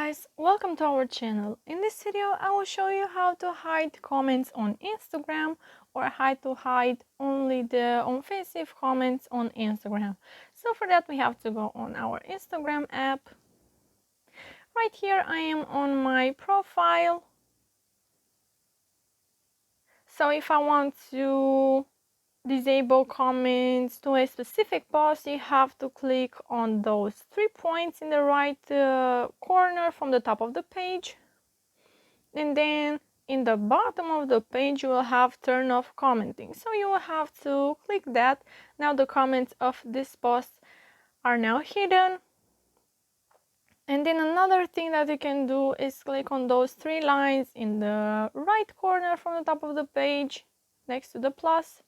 guys, welcome to our channel. In this video I will show you how to hide comments on Instagram or how to hide only the offensive comments on Instagram. So for that we have to go on our Instagram app. Right here I am on my profile. So if I want to disable comments to a specific post, you have to click on those 3 points in the right corner from the top of the page, and then in the bottom of the page you will have turn off commenting, so you will have to click that. Now the comments of this post are now hidden. And then another thing that you can do is click on those 3 lines in the right corner from the top of the page next to the plus.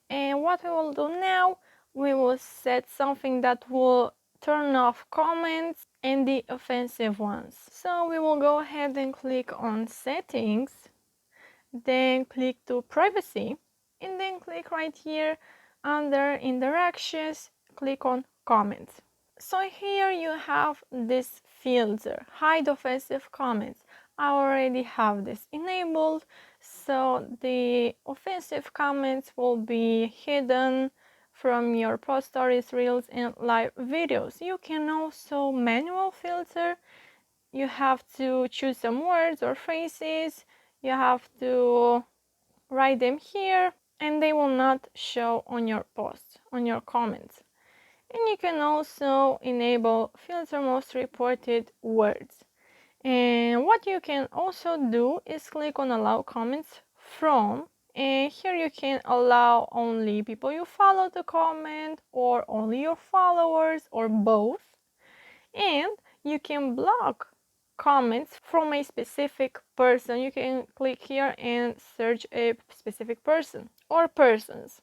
And what we will do now, we will set something that will turn off comments and the offensive ones. So we will go ahead and click on settings, then click to privacy, and then click right here under interactions, click on comments. So here you have this filter, hide offensive comments. I already have this enabled, so the offensive comments will be hidden from your post, stories, reels, and live videos. You can also manual filter. You have to choose some words or phrases. You have to write them here, and they will not show on your post, on your comments. And you can also enable filter most reported words. And what you can also do is click on allow comments from, and here you can allow only people you follow to comment, or only your followers, or both. And you can block comments from a specific person. You can click here and search a specific person or persons.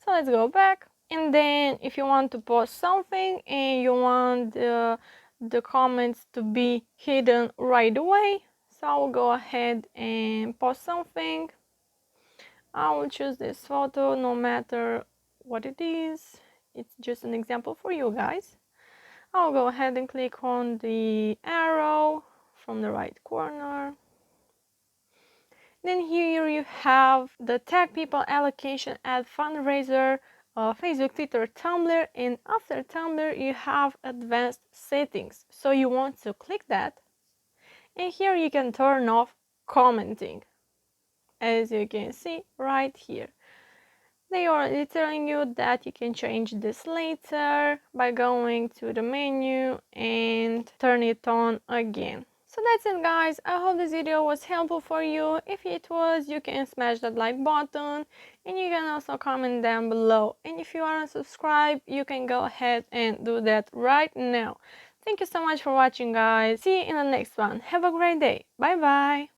So let's go back. And then if you want to post something and you want the comments to be hidden right away, so I will go ahead and post something. I will choose this photo no matter what it is. It's just an example for you guys. I'll go ahead and click on the arrow from the right corner. Then here you have the tag people, allocation, add fundraiser, Facebook, Twitter, Tumblr, and after Tumblr you have advanced settings. So you want to click that, and here you can turn off commenting, as you can see right here. They are telling you that you can change this later by going to the menu and turn it on again. So that's it guys, I hope this video was helpful for you. If it was, you can smash that like button, and you can also comment down below. And if you aren't subscribed, you can go ahead and do that right now. Thank you so much for watching guys, see you in the next one. Have a great day, bye bye.